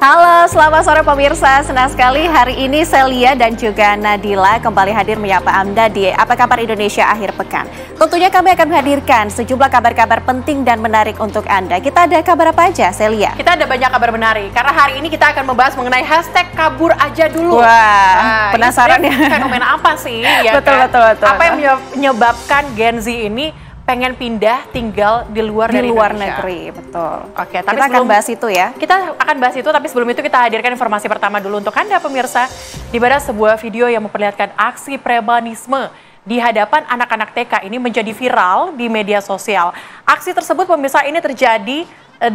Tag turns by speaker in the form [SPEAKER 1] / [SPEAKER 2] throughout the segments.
[SPEAKER 1] Halo, selamat sore pemirsa. Senang sekali hari ini Celia dan juga Nadila kembali hadir menyapa Anda di Apa Kabar Indonesia Akhir Pekan. Tentunya kami akan menghadirkan sejumlah kabar-kabar penting dan menarik untuk Anda. Kita ada kabar apa aja, Celia?
[SPEAKER 2] Kita ada banyak kabar menarik, karena hari ini kita akan membahas mengenai hashtag kabur aja dulu.
[SPEAKER 1] Wah, penasaran ya?
[SPEAKER 2] Fenomena apa sih? Ya
[SPEAKER 1] betul.
[SPEAKER 2] Apa yang menyebabkan Gen Z ini pengen pindah tinggal di luar
[SPEAKER 1] negeri, betul.
[SPEAKER 2] Oke, tapi
[SPEAKER 1] kita akan bahas itu ya.
[SPEAKER 2] Kita akan bahas itu, tapi sebelum itu kita hadirkan informasi pertama dulu untuk Anda pemirsa, di mana sebuah video yang memperlihatkan aksi premanisme di hadapan anak-anak TK ini menjadi viral di media sosial. Aksi tersebut pemirsa ini terjadi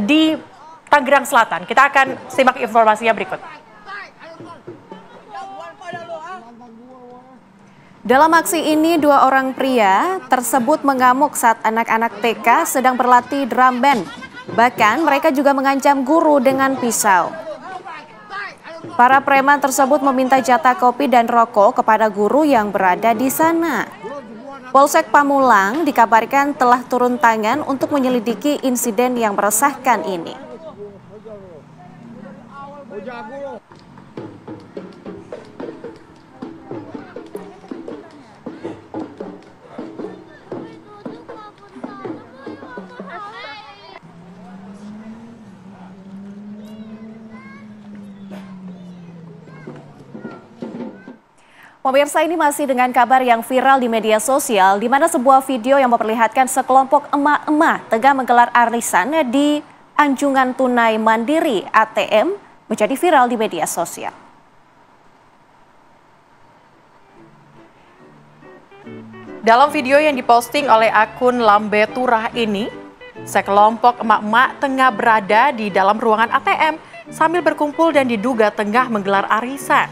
[SPEAKER 2] di Tangerang Selatan. Kita akan simak informasinya berikut.
[SPEAKER 1] Dalam aksi ini, dua orang pria tersebut mengamuk saat anak-anak TK sedang berlatih drum band. Bahkan mereka juga mengancam guru dengan pisau. Para preman tersebut meminta jatah kopi dan rokok kepada guru yang berada di sana. Polsek Pamulang dikabarkan telah turun tangan untuk menyelidiki insiden yang meresahkan ini. Pemirsa, ini masih dengan kabar yang viral di media sosial, di mana sebuah video yang memperlihatkan sekelompok emak-emak tengah menggelar arisan di Anjungan Tunai Mandiri ATM menjadi viral di media sosial.
[SPEAKER 2] Dalam video yang diposting oleh akun Lambe Turah ini, sekelompok emak-emak tengah berada di dalam ruangan ATM sambil berkumpul dan diduga tengah menggelar arisan.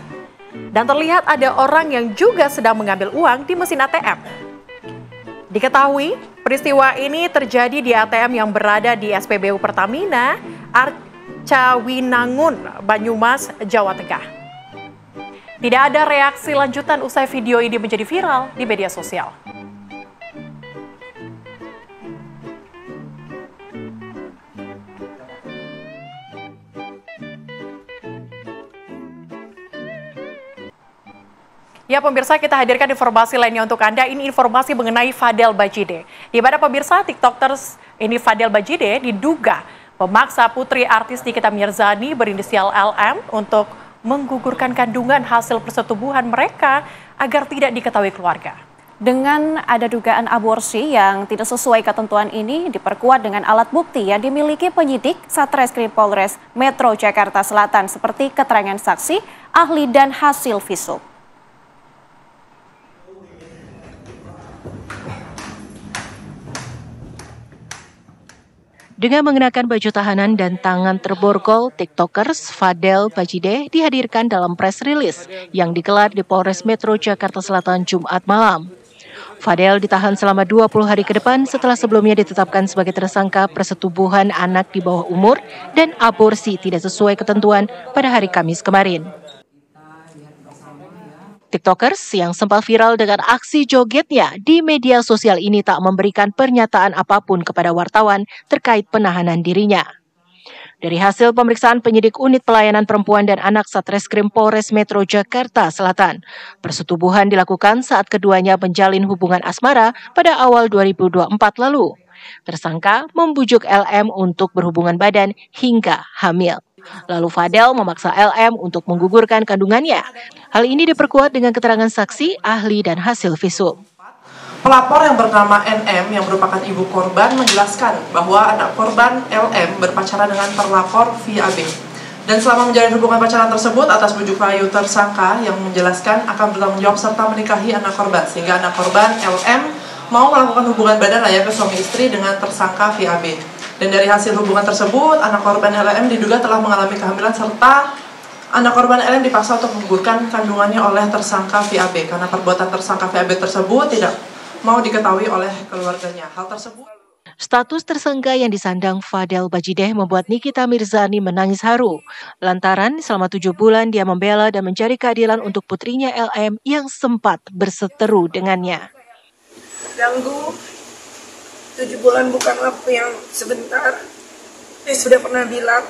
[SPEAKER 2] Dan terlihat ada orang yang juga sedang mengambil uang di mesin ATM. Diketahui peristiwa ini terjadi di ATM yang berada di SPBU Pertamina, Arcawinangun, Banyumas, Jawa Tengah. Tidak ada reaksi lanjutan usai video ini menjadi viral di media sosial. Ya pemirsa, kita hadirkan informasi lainnya untuk Anda. Ini informasi mengenai Fadel Bajide. Di mana pemirsa TikTokers ini Fadel Bajide diduga memaksa putri artis Nikita Mirzani berinisial LM untuk menggugurkan kandungan hasil persetubuhan mereka agar tidak diketahui keluarga.
[SPEAKER 1] Dengan ada dugaan aborsi yang tidak sesuai ketentuan ini diperkuat dengan alat bukti yang dimiliki penyidik Satreskrim Polres Metro Jakarta Selatan seperti keterangan saksi, ahli dan hasil visum.
[SPEAKER 3] Dengan mengenakan baju tahanan dan tangan terborgol, TikTokers Fadel Bajide dihadirkan dalam press release yang digelar di Polres Metro Jakarta Selatan Jumat malam. Fadel ditahan selama 20 hari ke depan setelah sebelumnya ditetapkan sebagai tersangka persetubuhan anak di bawah umur dan aborsi tidak sesuai ketentuan pada hari Kamis kemarin. TikTokers yang sempat viral dengan aksi jogetnya di media sosial ini tak memberikan pernyataan apapun kepada wartawan terkait penahanan dirinya. Dari hasil pemeriksaan penyidik Unit Pelayanan Perempuan dan Anak Satreskrim Polres Metro Jakarta Selatan, persetubuhan dilakukan saat keduanya menjalin hubungan asmara pada awal 2024 lalu. Tersangka membujuk LM untuk berhubungan badan hingga hamil. Lalu Fadel memaksa LM untuk menggugurkan kandungannya. Hal ini diperkuat dengan keterangan saksi, ahli, dan hasil visum.
[SPEAKER 4] Pelapor yang bernama NM yang merupakan ibu korban menjelaskan bahwa anak korban LM berpacaran dengan terlapor via AB. Dan selama menjalin hubungan pacaran tersebut atas bujuk rayu tersangka yang menjelaskan akan bertanggung jawab serta menikahi anak korban. Sehingga anak korban LM mau melakukan hubungan badan layaknya suami istri dengan tersangka via AB. Dan dari hasil hubungan tersebut, anak korban LM diduga telah mengalami kehamilan serta anak korban LM dipaksa untuk menggugurkan kandungannya oleh tersangka VAB karena perbuatan tersangka VAB tersebut tidak mau diketahui oleh keluarganya. Hal tersebut
[SPEAKER 3] Status tersangka yang disandang Fadel Bajide membuat Nikita Mirzani menangis haru. Lantaran selama 7 bulan dia membela dan mencari keadilan untuk putrinya LM yang sempat berseteru dengannya.
[SPEAKER 5] Ganggu 7 bulan bukan waktu yang sebentar. Saya sudah pernah bilang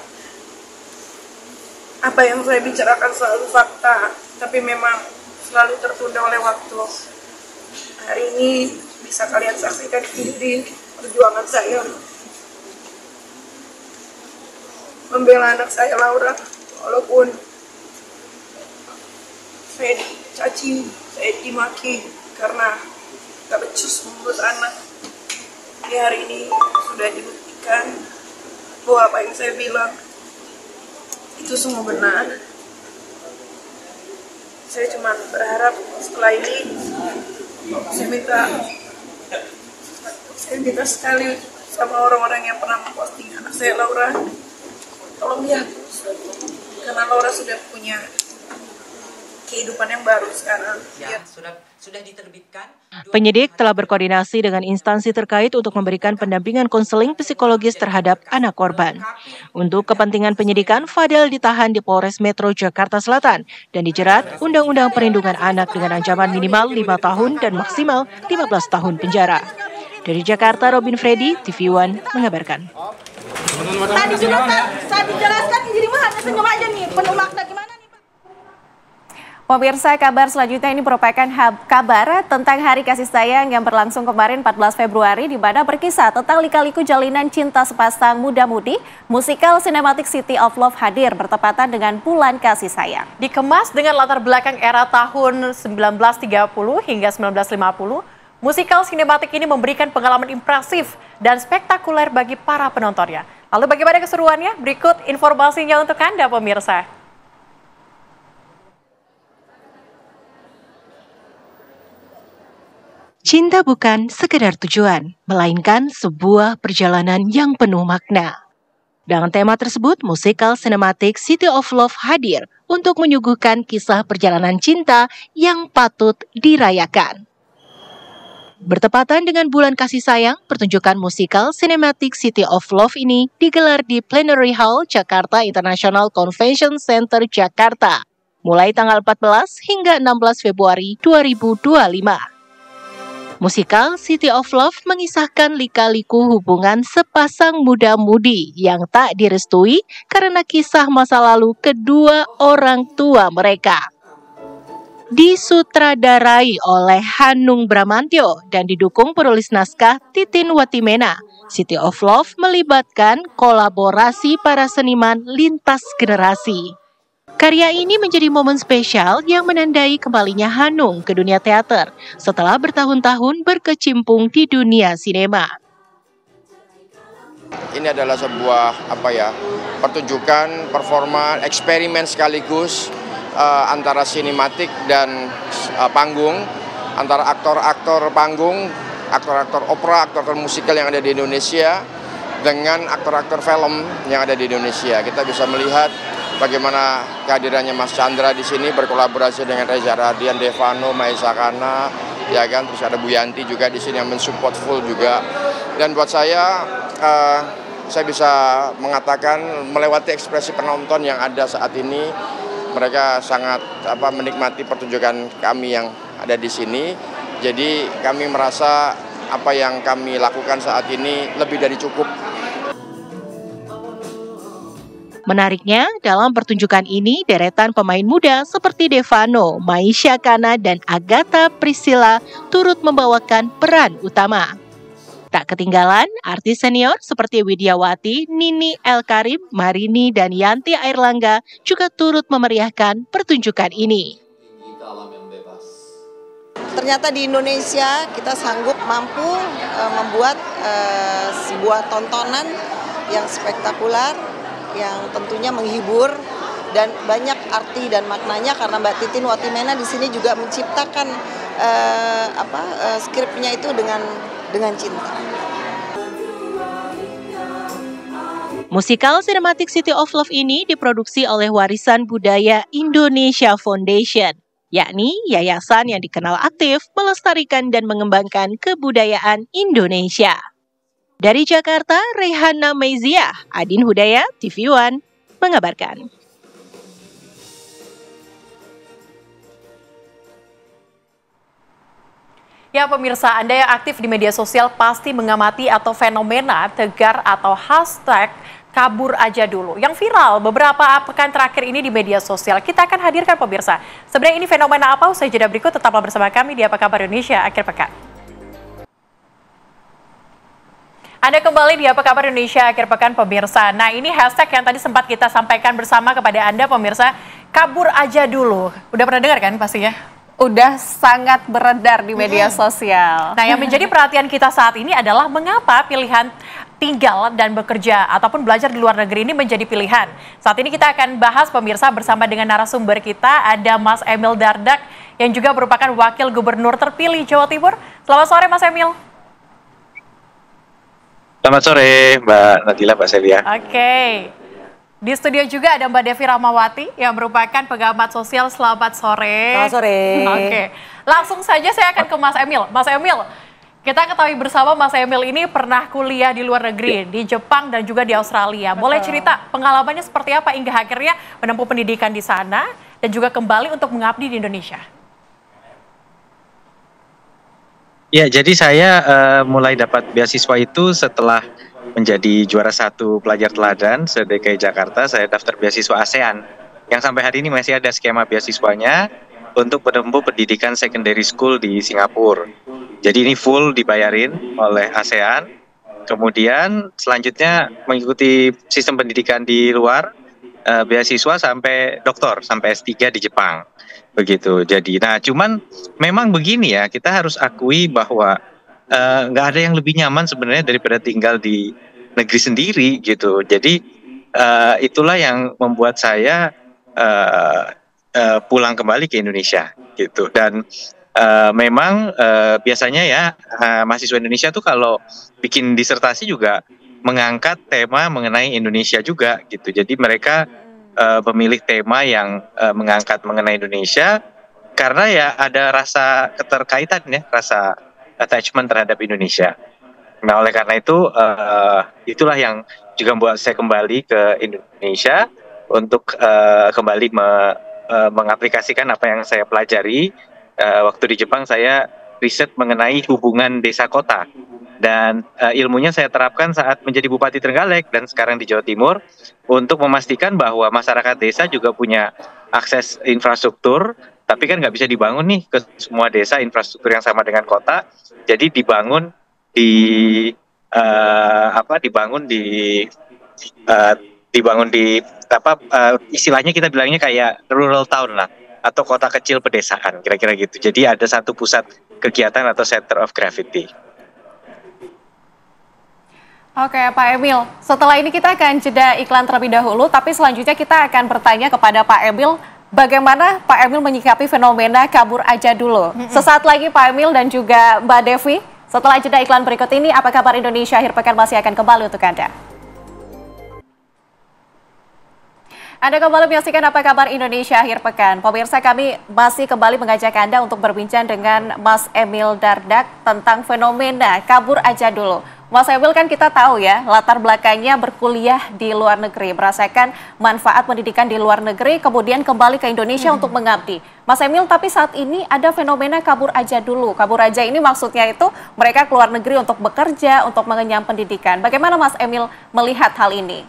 [SPEAKER 5] Apa yang saya bicarakan selalu fakta, tapi memang selalu tertunda oleh waktu. Hari ini bisa kalian saksikan sendiri perjuangan saya membela anak saya Laura, walaupun saya dicaci, saya dimaki karena gak becus mengurus anak. Di hari ini sudah dibuktikan bahwa apa yang saya bilang itu semua benar. Saya cuma berharap setelah ini saya minta sekali sama orang-orang yang pernah memposting anak saya Laura, tolong dihapus, karena Laura sudah punya kehidupan yang baru sekarang.
[SPEAKER 6] Ya, sudah diterbitkan.
[SPEAKER 3] Penyidik telah berkoordinasi dengan instansi terkait untuk memberikan pendampingan konseling psikologis terhadap anak korban. Untuk kepentingan penyidikan, Fadel ditahan di Polres Metro Jakarta Selatan dan dijerat Undang-Undang Perlindungan Anak dengan ancaman minimal 5 tahun dan maksimal 15 tahun penjara. Dari Jakarta, Robin Freddy, TV One mengabarkan.
[SPEAKER 7] Tadi juga kan saya dijelaskan jadi mah hanya senyum aja nih, penuh makna gimana nih Pak?
[SPEAKER 1] Pemirsa, kabar selanjutnya ini merupakan kabar tentang Hari Kasih Sayang yang berlangsung kemarin 14 Februari di mana berkisah tentang lika-liku jalinan cinta sepasang muda-mudi. Musikal Cinematic City of Love hadir bertepatan dengan Bulan Kasih Sayang.
[SPEAKER 2] Dikemas dengan latar belakang era tahun 1930 hingga 1950, musikal sinematik ini memberikan pengalaman impresif dan spektakuler bagi para penontonnya. Lalu bagaimana keseruannya? Berikut informasinya untuk Anda pemirsa.
[SPEAKER 3] Cinta bukan sekedar tujuan, melainkan sebuah perjalanan yang penuh makna. Dengan tema tersebut, musikal Cinematic City of Love hadir untuk menyuguhkan kisah perjalanan cinta yang patut dirayakan. Bertepatan dengan Bulan Kasih Sayang, pertunjukan musikal Cinematic City of Love ini digelar di Plenary Hall Jakarta International Convention Center, Jakarta, mulai tanggal 14 hingga 16 Februari 2025. Musikal City of Love mengisahkan lika-liku hubungan sepasang muda-mudi yang tak direstui karena kisah masa lalu kedua orang tua mereka. Disutradarai oleh Hanung Bramantyo dan didukung penulis naskah Titin Watimena, City of Love melibatkan kolaborasi para seniman lintas generasi. Karya ini menjadi momen spesial yang menandai kembalinya Hanung ke dunia teater setelah bertahun-tahun berkecimpung di dunia sinema.
[SPEAKER 8] Ini adalah sebuah pertunjukan, performa, eksperimen sekaligus antara sinematik dan panggung, antara aktor-aktor panggung, aktor-aktor opera, aktor-aktor musikal yang ada di Indonesia dengan aktor-aktor film yang ada di Indonesia. Kita bisa melihat bagaimana kehadirannya Mas Chandra di sini berkolaborasi dengan Reza Radian, Devano, Maisa Kana, ya kan, terus ada Bu Yanti juga di sini yang mensupport full juga. Dan buat saya bisa mengatakan melewati ekspresi penonton yang ada saat ini, mereka sangat menikmati pertunjukan kami yang ada di sini. Jadi kami merasa apa yang kami lakukan saat ini lebih dari cukup.
[SPEAKER 3] Menariknya, dalam pertunjukan ini, deretan pemain muda seperti Devano, Maisa Kana, dan Agatha Priscilla turut membawakan peran utama. Tak ketinggalan, artis senior seperti Widyawati, Nini Elkarim, Marini, dan Yanti Airlangga juga turut memeriahkan pertunjukan ini.
[SPEAKER 7] Ternyata di Indonesia kita sanggup mampu membuat sebuah tontonan yang spektakuler, yang tentunya menghibur dan banyak arti dan maknanya karena Mbak Titin Watimena di sini juga menciptakan skripnya itu dengan cinta.
[SPEAKER 3] Musikal Cinematic City of Love ini diproduksi oleh Warisan Budaya Indonesia Foundation, yakni yayasan yang dikenal aktif melestarikan dan mengembangkan kebudayaan Indonesia. Dari Jakarta, Rehana Meziah, Adin Hudayat, TV One mengabarkan.
[SPEAKER 2] Ya pemirsa, Anda yang aktif di media sosial pasti mengamati atau fenomena tegar atau hashtag kabur aja dulu yang viral beberapa pekan terakhir ini di media sosial. Kita akan hadirkan pemirsa. Sebenarnya ini fenomena apa? Usai jeda berikut tetaplah bersama kami di Apa Kabar Indonesia akhir pekan. Anda kembali di Apa Kabar Indonesia akhir pekan pemirsa. Nah, ini hashtag yang tadi sempat kita sampaikan bersama kepada Anda pemirsa, kabur aja dulu. Udah pernah dengar kan pastinya?
[SPEAKER 1] Udah sangat beredar di media sosial.
[SPEAKER 2] Nah, yang menjadi perhatian kita saat ini adalah mengapa pilihan tinggal dan bekerja ataupun belajar di luar negeri ini menjadi pilihan. Saat ini kita akan bahas pemirsa bersama dengan narasumber kita, ada Mas Emil Dardak yang juga merupakan Wakil Gubernur terpilih Jawa Timur. Selamat sore Mas Emil.
[SPEAKER 9] Selamat sore Mbak Nadila, Mbak Celia.
[SPEAKER 2] Oke. Di studio juga ada Mbak Devi Rahmawati yang merupakan pengamat sosial. Selamat sore.
[SPEAKER 10] Selamat sore.
[SPEAKER 2] Oke. Langsung saja saya akan ke Mas Emil. Mas Emil, kita ketahui bersama Mas Emil ini pernah kuliah di luar negeri, di Jepang dan juga di Australia. Boleh cerita pengalamannya seperti apa hingga akhirnya menempuh pendidikan di sana dan juga kembali untuk mengabdi di Indonesia?
[SPEAKER 9] Ya, jadi saya mulai dapat beasiswa itu setelah menjadi juara 1 pelajar teladan se-DKI Jakarta. Saya daftar beasiswa ASEAN yang sampai hari ini masih ada skema beasiswanya untuk menempuh pendidikan secondary school di Singapura. Jadi ini full dibayarin oleh ASEAN. Kemudian selanjutnya mengikuti sistem pendidikan di luar, beasiswa sampai doktor, sampai S3 di Jepang. Begitu. Jadi, nah cuman memang begini ya, kita harus akui bahwa nggak ada yang lebih nyaman sebenarnya daripada tinggal di negeri sendiri gitu. Jadi itulah yang membuat saya pulang kembali ke Indonesia gitu. Dan memang biasanya ya mahasiswa Indonesia tuh kalau bikin disertasi juga mengangkat tema mengenai Indonesia juga gitu. Jadi mereka memilih tema yang mengangkat mengenai Indonesia karena ya ada rasa keterkaitan ya, rasa attachment terhadap Indonesia. Nah, oleh karena itu itulah yang juga membuat saya kembali ke Indonesia untuk kembali mengaplikasikan apa yang saya pelajari. Waktu di Jepang saya riset mengenai hubungan desa kota dan ilmunya saya terapkan saat menjadi Bupati Trenggalek dan sekarang di Jawa Timur untuk memastikan bahwa masyarakat desa juga punya akses infrastruktur. Tapi kan nggak bisa dibangun nih ke semua desa infrastruktur yang sama dengan kota. Jadi dibangun di istilahnya kita bilangnya kayak rural town lah atau kota kecil pedesaan kira-kira gitu. Jadi ada satu pusat kegiatan atau center of gravity.
[SPEAKER 1] Oke Pak Emil, setelah ini kita akan jeda iklan terlebih dahulu, tapi selanjutnya kita akan bertanya kepada Pak Emil, bagaimana Pak Emil menyikapi fenomena kabur aja dulu. Sesaat lagi Pak Emil dan juga Mbak Devi, setelah jeda iklan berikut ini, Apa Kabar Indonesia akhir pekan masih akan kembali untuk Anda. Anda kembali menyaksikan Apa Kabar Indonesia akhir pekan. Pemirsa, kami masih kembali mengajak Anda untuk berbincang dengan Mas Emil Dardak tentang fenomena kabur aja dulu. Mas Emil, kan kita tahu ya, latar belakangnya berkuliah di luar negeri, merasakan manfaat pendidikan di luar negeri, kemudian kembali ke Indonesia untuk mengabdi. Mas Emil, tapi saat ini ada fenomena kabur aja dulu. Kabur aja ini maksudnya itu mereka keluar negeri untuk bekerja, untuk mengenyam pendidikan. Bagaimana Mas Emil melihat hal ini?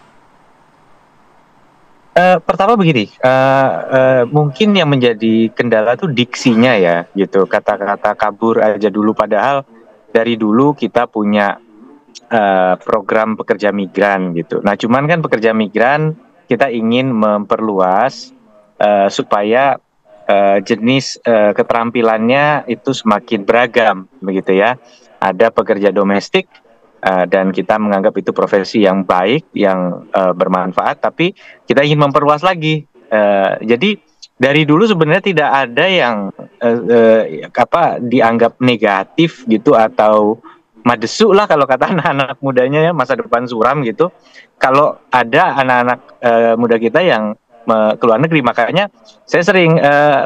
[SPEAKER 9] Pertama begini, mungkin yang menjadi kendala tuh diksinya ya, gitu. Kata-kata kabur aja dulu, padahal dari dulu kita punya program pekerja migran gitu. Nah, cuman kan pekerja migran kita ingin memperluas supaya jenis keterampilannya itu semakin beragam, begitu ya. Ada pekerja domestik. Dan kita menganggap itu profesi yang baik, yang bermanfaat, tapi kita ingin memperluas lagi. Jadi dari dulu sebenarnya tidak ada yang dianggap negatif gitu atau madesu lah kalau kata anak-anak mudanya ya, masa depan suram gitu. Kalau ada anak-anak muda kita yang ke luar negeri, makanya saya sering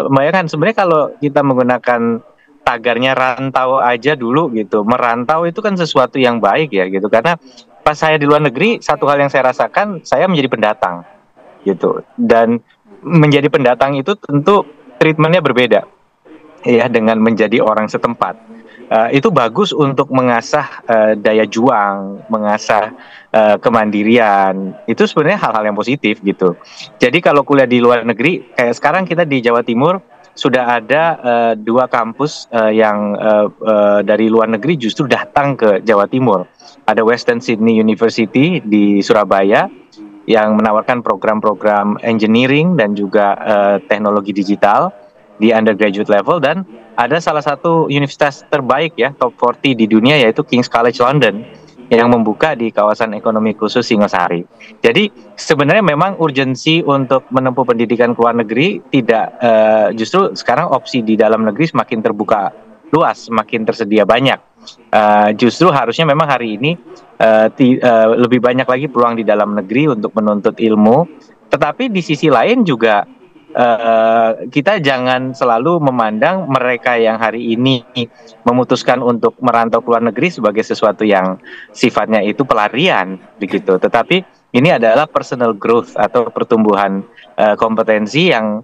[SPEAKER 9] membayangkan sebenarnya kalau kita menggunakan tagarnya rantau aja dulu gitu. Merantau itu kan sesuatu yang baik ya gitu. Karena pas saya di luar negeri, satu hal yang saya rasakan, saya menjadi pendatang gitu. Dan menjadi pendatang itu tentu treatmentnya berbeda ya dengan menjadi orang setempat. itu bagus untuk mengasah daya juang, mengasah kemandirian. Itu sebenarnya hal-hal yang positif gitu. Jadi kalau kuliah di luar negeri, kayak sekarang kita di Jawa Timur sudah ada 2 kampus yang dari luar negeri justru datang ke Jawa Timur. Ada Western Sydney University di Surabaya yang menawarkan program-program engineering dan juga teknologi digital di undergraduate level, dan ada salah satu universitas terbaik ya, top 40 di dunia, yaitu King's College London yang membuka di kawasan ekonomi khusus Singosari. Jadi sebenarnya memang urgensi untuk menempuh pendidikan ke luar negeri tidak, justru sekarang opsi di dalam negeri semakin terbuka luas, semakin tersedia banyak. Justru harusnya memang hari ini lebih banyak lagi peluang di dalam negeri untuk menuntut ilmu. Tetapi di sisi lain juga kita jangan selalu memandang mereka yang hari ini memutuskan untuk merantau ke luar negeri sebagai sesuatu yang sifatnya itu pelarian begitu. Tetapi ini adalah personal growth atau pertumbuhan kompetensi yang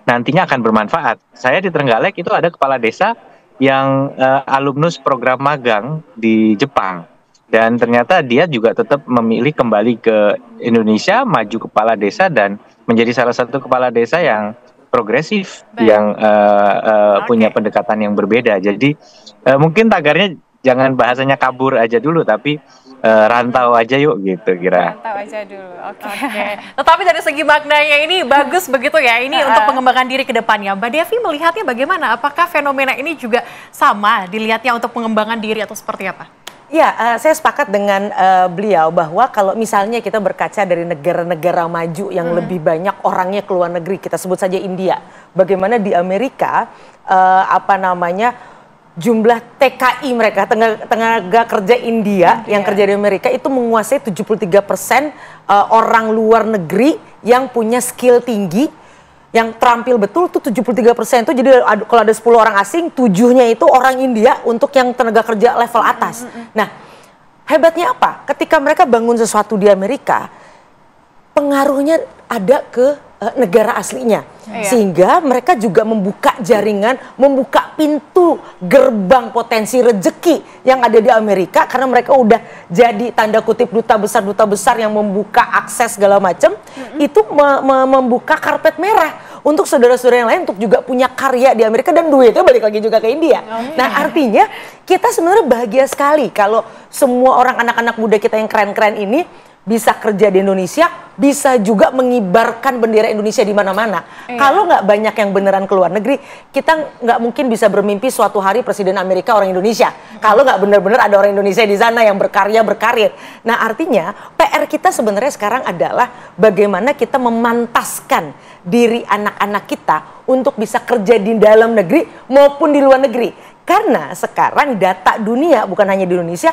[SPEAKER 9] nantinya akan bermanfaat. Saya di Trenggalek itu ada kepala desa yang alumnus program magang di Jepang. Dan ternyata dia juga tetap memilih kembali ke Indonesia, maju kepala desa, dan menjadi salah satu kepala desa yang progresif, yang punya pendekatan yang berbeda. Jadi mungkin tagarnya jangan bahasanya kabur aja dulu, tapi rantau aja yuk gitu kira.
[SPEAKER 2] Rantau aja dulu, oke. Tetapi dari segi maknanya ini bagus begitu ya, ini untuk pengembangan diri ke depannya. Mbak Devi melihatnya bagaimana? Apakah fenomena ini juga sama dilihatnya untuk pengembangan diri atau seperti apa?
[SPEAKER 10] Ya, saya sepakat dengan beliau bahwa kalau misalnya kita berkaca dari negara-negara maju yang lebih banyak orangnya ke luar negeri, kita sebut saja India. Bagaimana di Amerika, jumlah TKI mereka, tenaga kerja India yang kerja di Amerika itu menguasai 73% orang luar negeri yang punya skill tinggi, yang terampil betul tuh 73% itu. Jadi kalau ada 10 orang asing, 7-nya itu orang India untuk yang tenaga kerja level atas. Nah, hebatnya apa? Ketika mereka bangun sesuatu di Amerika, pengaruhnya ada ke negara aslinya. Sehingga mereka juga membuka jaringan, membuka pintu gerbang potensi rezeki yang ada di Amerika, karena mereka udah jadi tanda kutip duta besar yang membuka akses segala macam. Itu membuka karpet merah untuk saudara-saudara yang lain untuk juga punya karya di Amerika, dan duitnya balik lagi juga ke India. Nah, artinya kita sebenarnya bahagia sekali kalau semua orang, anak-anak muda kita yang keren-keren ini bisa kerja di Indonesia, bisa juga mengibarkan bendera Indonesia di mana-mana. Kalau nggak banyak yang beneran ke luar negeri, kita nggak mungkin bisa bermimpi suatu hari Presiden Amerika orang Indonesia. Kalau nggak bener-bener ada orang Indonesia di sana yang berkarya, berkarir. Nah, artinya PR kita sebenarnya sekarang adalah bagaimana kita memantaskan diri anak-anak kita untuk bisa kerja di dalam negeri maupun di luar negeri. Karena sekarang data dunia, bukan hanya di Indonesia,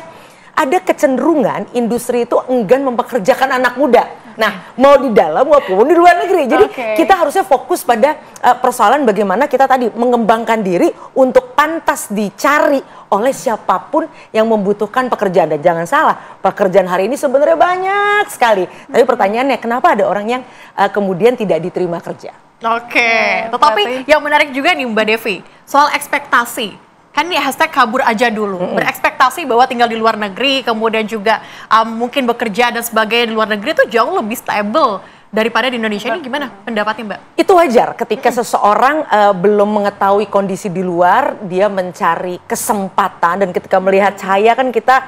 [SPEAKER 10] ada kecenderungan industri itu enggan mempekerjakan anak muda. Nah, mau di dalam maupun di luar negeri. Jadi kita harusnya fokus pada persoalan bagaimana kita tadi mengembangkan diri untuk pantas dicari oleh siapapun yang membutuhkan pekerjaan. Dan jangan salah, pekerjaan hari ini sebenarnya banyak sekali. Tapi pertanyaannya, kenapa ada orang yang kemudian tidak diterima kerja?
[SPEAKER 2] Tetapi yang menarik juga nih Mbak Devi, soal ekspektasi. Kan ini hashtag kabur aja dulu, berekspektasi bahwa tinggal di luar negeri, kemudian juga mungkin bekerja dan sebagainya di luar negeri itu jauh lebih stable daripada di Indonesia. Ini gimana pendapatnya Mbak? Itu
[SPEAKER 10] wajar ketika seseorang belum mengetahui kondisi di luar, dia mencari kesempatan, dan ketika melihat cahaya kan kita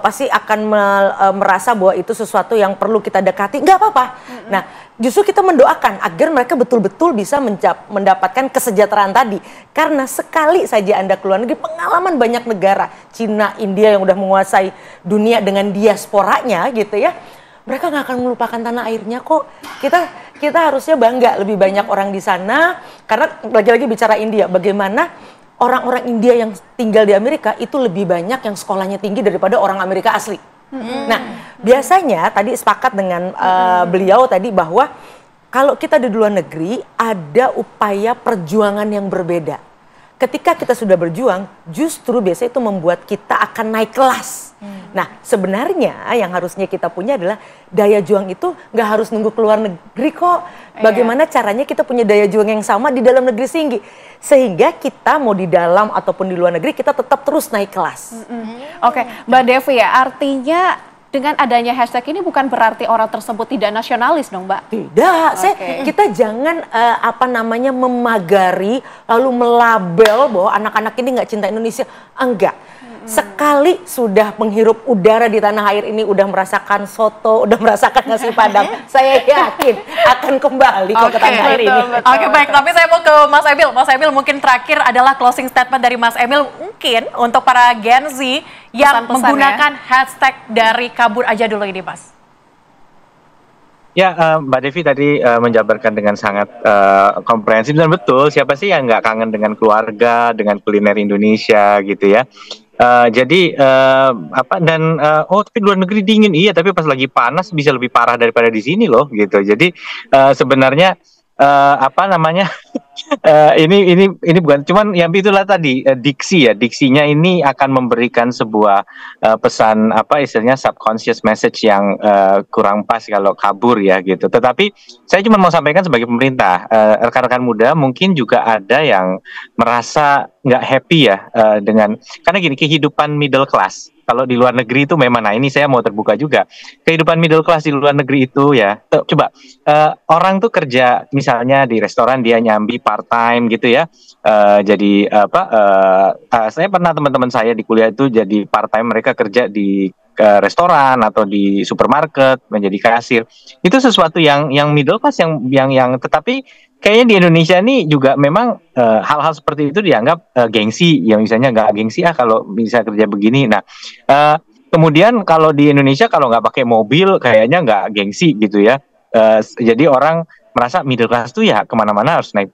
[SPEAKER 10] pasti akan merasa bahwa itu sesuatu yang perlu kita dekati. Nggak apa-apa. Nah, justru kita mendoakan agar mereka betul-betul bisa mendapatkan kesejahteraan tadi. Karena sekali saja Anda keluar negeri, pengalaman banyak negara, Cina, India yang udah menguasai dunia dengan diasporanya gitu ya, mereka nggak akan melupakan tanah airnya kok. Kita harusnya bangga lebih banyak orang di sana. Karena lagi-lagi bicara India, bagaimana orang-orang India yang tinggal di Amerika itu lebih banyak yang sekolahnya tinggi daripada orang Amerika asli. Nah, biasanya tadi sepakat dengan beliau tadi bahwa kalau kita di luar negeri ada upaya perjuangan yang berbeda. Ketika kita sudah berjuang, justru biasanya itu membuat kita akan naik kelas. Nah, sebenarnya yang harusnya kita punya adalah daya juang itu nggak harus nunggu keluar negeri kok. Bagaimana caranya kita punya daya juang yang sama di dalam negeri tinggi. Sehingga kita mau di dalam ataupun di luar negeri kita tetap terus naik kelas.
[SPEAKER 1] Oke, Mbak Devi ya, artinya dengan adanya hashtag ini bukan berarti orang tersebut tidak nasionalis dong, Mbak?
[SPEAKER 10] Tidak, kita jangan memagari lalu melabel bahwa anak-anak ini nggak cinta Indonesia. Enggak. Sekali sudah menghirup udara di tanah air ini, udah merasakan soto, udah merasakan nasi padang, saya yakin akan kembali ke tanah air ini.
[SPEAKER 2] Oke, baik, tapi saya mau ke Mas Emil. Mas Emil, mungkin terakhir adalah closing statement dari Mas Emil, mungkin untuk para Gen Z yang menggunakan hashtag dari kabur aja dulu ini, Mas.
[SPEAKER 9] Ya, Mbak Devi tadi menjabarkan dengan sangat komprehensif dan betul. Siapa sih yang nggak kangen dengan keluarga, dengan kuliner Indonesia gitu ya? Jadi tapi luar negeri dingin, iya, tapi pas lagi panas bisa lebih parah daripada di sini loh gitu. Jadi sebenarnya ini bukan cuman yang itulah tadi diksinya ini akan memberikan sebuah pesan istilahnya subconscious message yang kurang pas kalau kabur ya gitu. Tetapi saya cuma mau sampaikan sebagai pemerintah, rekan-rekan muda mungkin juga ada yang merasa nggak happy ya dengan, karena gini, kehidupan middle class kalau di luar negeri itu memang, nah ini saya mau terbuka juga, kehidupan middle class di luar negeri itu ya, coba orang tuh kerja misalnya di restoran, dia nyambi part time gitu ya, saya pernah, teman-teman saya di kuliah itu jadi part time, mereka kerja di restoran atau di supermarket menjadi kasir. Itu sesuatu yang middle class yang tetapi kayaknya di Indonesia ini juga memang hal-hal seperti itu dianggap gengsi, yang misalnya nggak gengsi kalau bisa kerja begini. Nah, kemudian kalau di Indonesia kalau nggak pakai mobil kayaknya nggak gengsi gitu ya. Jadi orang merasa middle class tuh ya kemana-mana harus naik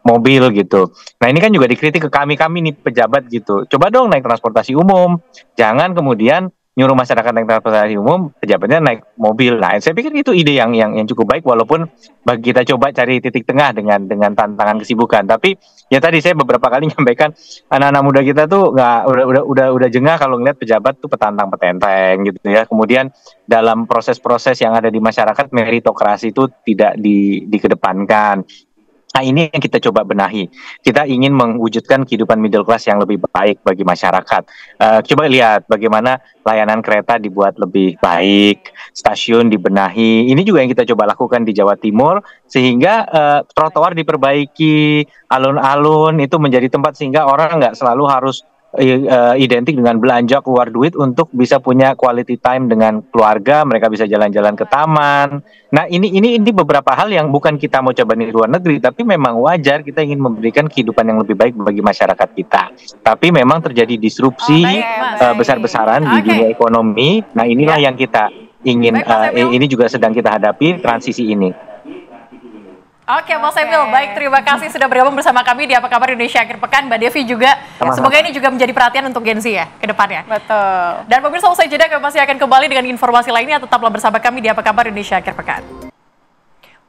[SPEAKER 9] mobil gitu. Nah ini kan juga dikritik ke kami nih pejabat gitu. Coba dong naik transportasi umum, jangan kemudian nyuruh masyarakat naik transportasi umum, pejabatnya naik mobil. Nah, saya pikir itu ide yang cukup baik, walaupun bagi kita coba cari titik tengah dengan tantangan kesibukan. Tapi ya tadi saya beberapa kali nyampaikan, anak-anak muda kita tuh udah jengah kalau ngeliat pejabat tuh petantang-petenteng gitu ya. Kemudian dalam proses-proses yang ada di masyarakat, meritokrasi itu tidak dikedepankan. Nah ini yang kita coba benahi. Kita ingin mewujudkan kehidupan middle class yang lebih baik bagi masyarakat. Coba lihat bagaimana layanan kereta dibuat lebih baik, stasiun dibenahi. Ini juga yang kita coba lakukan di Jawa Timur, sehingga trotoar diperbaiki, alun-alun itu menjadi tempat sehingga orang nggak selalu harus identik dengan belanja keluar duit untuk bisa punya quality time dengan keluarga, mereka bisa jalan-jalan ke taman. Nah ini beberapa hal yang bukan kita mau coba di luar negeri, tapi memang wajar kita ingin memberikan kehidupan yang lebih baik bagi masyarakat kita. Tapi memang terjadi disrupsi besar-besaran di dunia ekonomi. Nah inilah yang kita ingin, ini juga sedang kita hadapi, transisi ini.
[SPEAKER 2] Oke, Mas Emil, baik, terima kasih sudah bergabung bersama kami di Apa Kabar Indonesia Akhir Pekan. Mbak Devi juga, semoga ini juga menjadi perhatian untuk Gen Z ya, ke depannya.
[SPEAKER 1] Betul.
[SPEAKER 2] Dan pemirsa, usai jeda kami masih akan kembali dengan informasi lainnya, tetaplah bersama kami di Apa Kabar Indonesia Akhir Pekan.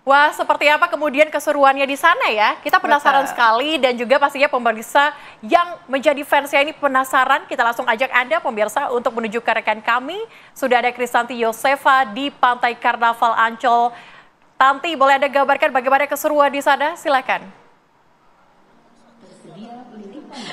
[SPEAKER 2] Wah, seperti apa kemudian keseruannya di sana ya? Kita penasaran sekali, dan juga pastinya pemirsa yang menjadi fansnya ini penasaran. Kita langsung ajak Anda pemirsa untuk menuju ke rekan kami. Sudah ada Kristanti Yosefa di Pantai Karnaval Ancol. Tanti, boleh Anda gambarkan bagaimana keseruan di sana? Silakan.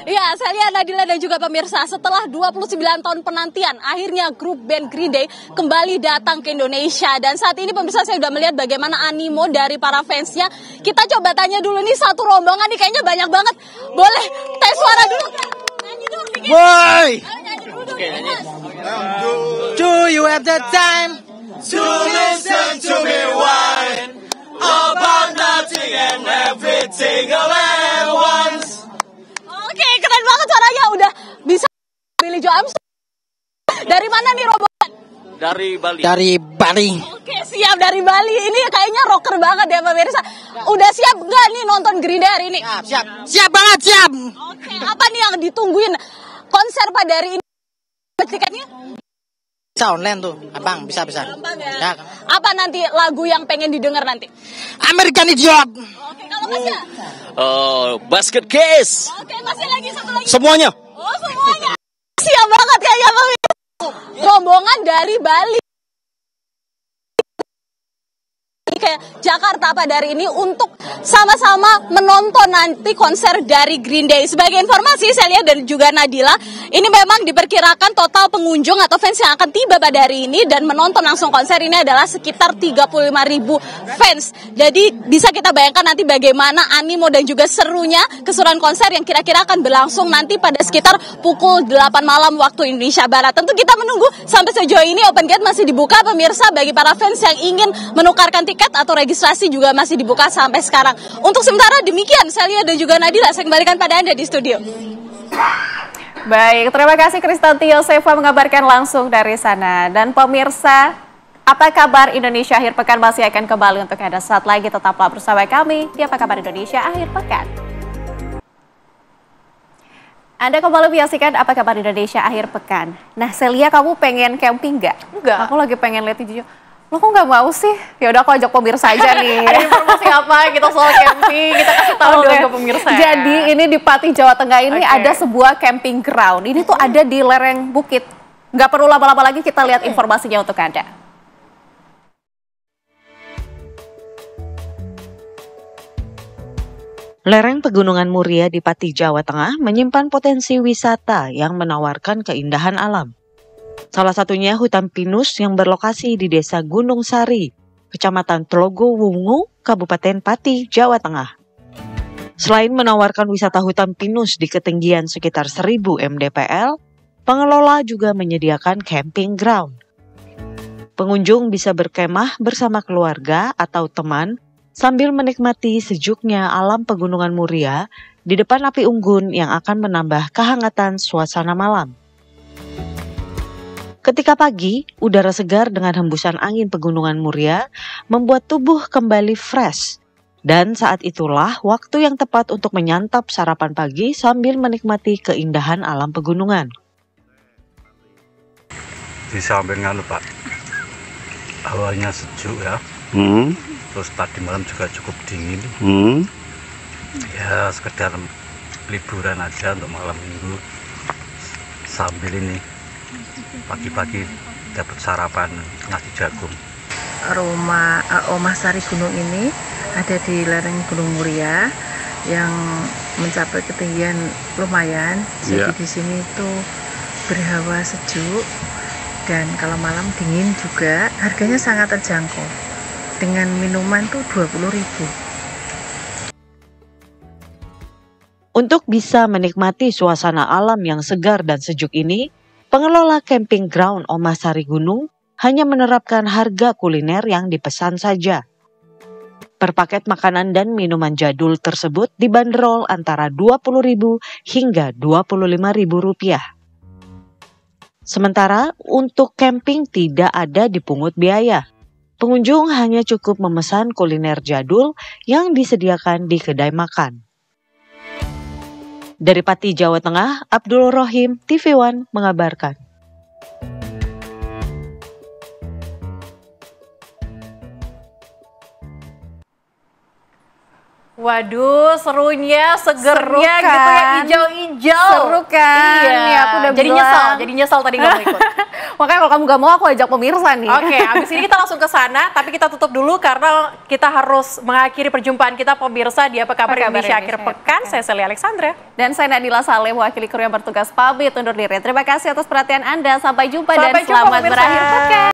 [SPEAKER 11] Ya, saya lihat Nadila dan juga pemirsa, setelah 29 tahun penantian, akhirnya grup band Green Day kembali datang ke Indonesia. Dan saat ini pemirsa, saya sudah melihat bagaimana animo dari para fansnya. Kita coba tanya dulu nih, satu rombongan nih kayaknya banyak banget. Boleh tes suara dulu? Nyanyi dulu dikit.
[SPEAKER 12] Boy!
[SPEAKER 11] Oke, nyanyi.
[SPEAKER 12] Do you have the time to listen to me whine about nothing and everything all at once?
[SPEAKER 11] Oke, keren banget suaranya, udah bisa Billy Joel Armstrong. Dari mana nih rombongan?
[SPEAKER 12] Dari Bali.
[SPEAKER 11] Dari Bali. Oke, siap dari Bali. Ini kayaknya rocker banget ya pemirsa. Udah siap nggak nih nonton Green Day hari ini?
[SPEAKER 12] Siap. Siap banget, siap.
[SPEAKER 11] Oke, apa nih yang ditungguin konser pada hari ini? Tiketnya?
[SPEAKER 12] Bisa online tuh, abang, bisa.
[SPEAKER 11] Gampang ya? Apa nanti lagu yang pengen didengar nanti?
[SPEAKER 12] American Idiot.
[SPEAKER 11] Oke, kalau Masnya?
[SPEAKER 12] Basket Case.
[SPEAKER 11] Oke, masih lagi satu lagi.
[SPEAKER 12] Semuanya.
[SPEAKER 11] Oh, semuanya. Siap banget kayaknya pemirsa. rombongan dari Bali ke Jakarta pada hari ini untuk sama-sama menonton nanti konser dari Green Day. Sebagai informasi saya lihat dan juga Nadila, ini memang diperkirakan total pengunjung atau fans yang akan tiba pada hari ini dan menonton langsung konser ini adalah sekitar 35.000 fans. Jadi bisa kita bayangkan nanti bagaimana animo dan juga serunya keseruan konser yang kira-kira akan berlangsung nanti pada sekitar pukul 8 malam waktu Indonesia Barat. Tentu kita menunggu sampai sejauh ini Open Gate masih dibuka pemirsa bagi para fans yang ingin menukarkan tiket atau registrasi juga masih dibuka sampai sekarang. Untuk sementara demikian Celia dan juga Nadila, saya kembalikan pada Anda di studio.
[SPEAKER 1] Baik, terima kasih Kristanti Yosefa mengabarkan langsung dari sana. Dan pemirsa, apa kabar Indonesia akhir pekan masih akan kembali untuk Anda saat lagi. Tetaplah bersama kami di Apa Kabar Indonesia akhir pekan. Anda kembali menyaksikan Apa Kabar Indonesia akhir pekan. Nah, Celia, kamu pengen camping nggak?
[SPEAKER 2] Enggak.
[SPEAKER 1] Aku lagi pengen lihat video. Lo kok nggak mau sih? Ya udah aku ajak pemirsa aja nih.
[SPEAKER 2] Ada informasi apa kita soal camping? Kita kasih tahu dong ke pemirsa.
[SPEAKER 1] Jadi ini di Pati, Jawa Tengah ini ada sebuah camping ground. Ini tuh ada di lereng bukit. Nggak perlu lama-lama lagi, kita lihat informasinya untuk Anda.
[SPEAKER 13] Lereng Pegunungan Muria di Pati, Jawa Tengah menyimpan potensi wisata yang menawarkan keindahan alam. Salah satunya hutan pinus yang berlokasi di Desa Gunung Sari, Kecamatan Tlogo Wungu, Kabupaten Pati, Jawa Tengah. Selain menawarkan wisata hutan pinus di ketinggian sekitar 1000 mdpl, pengelola juga menyediakan camping ground. Pengunjung bisa berkemah bersama keluarga atau teman sambil menikmati sejuknya alam Pegunungan Muria di depan api unggun yang akan menambah kehangatan suasana malam. Ketika pagi, udara segar dengan hembusan angin Pegunungan Muria membuat tubuh kembali fresh. Dan saat itulah waktu yang tepat untuk menyantap sarapan pagi sambil menikmati keindahan alam pegunungan.
[SPEAKER 14] Di samping Pak, hawanya sejuk ya. Terus tadi malam juga cukup dingin. Ya sekedar liburan aja untuk malam minggu sambil ini pagi-pagi dapat sarapan nasi jagung.
[SPEAKER 15] Omah Sari Gunung ini ada di lereng Gunung Muria yang mencapai ketinggian lumayan. Jadi di sini itu berhawa sejuk dan kalau malam dingin juga. Harganya sangat terjangkau. Dengan minuman tuh 20.000.
[SPEAKER 13] Untuk bisa menikmati suasana alam yang segar dan sejuk ini, pengelola camping ground Omah Sari Gunung hanya menerapkan harga kuliner yang dipesan saja. Per paket makanan dan minuman jadul tersebut dibanderol antara Rp20.000 hingga Rp25.000. Sementara untuk camping tidak ada dipungut biaya. Pengunjung hanya cukup memesan kuliner jadul yang disediakan di kedai makan. Dari Pati, Jawa Tengah, Abdul Rohim, TV One mengabarkan.
[SPEAKER 2] Waduh, serunya, segernya
[SPEAKER 1] Seru kan?
[SPEAKER 2] gitu ya, hijau-hijau.
[SPEAKER 1] Seru kan?
[SPEAKER 2] Iya,
[SPEAKER 1] Nih, aku udah
[SPEAKER 2] jadi
[SPEAKER 1] bilang.
[SPEAKER 2] nyesel tadi nggak mau ikut.
[SPEAKER 1] Makanya kalau kamu gak mau, aku ajak pemirsa nih.
[SPEAKER 2] Oke, abis ini kita langsung ke sana, tapi kita tutup dulu karena kita harus mengakhiri perjumpaan kita pemirsa di Apa Kabar Indonesia akhir pekan. Saya Celia Alexandra.
[SPEAKER 1] Dan saya Nadila Saleh, mewakili kru yang bertugas pamit undur diri. Terima kasih atas perhatian Anda. Sampai jumpa dan
[SPEAKER 2] Sampai jumpa,
[SPEAKER 1] selamat
[SPEAKER 2] pemirsa.
[SPEAKER 1] berakhir pekan.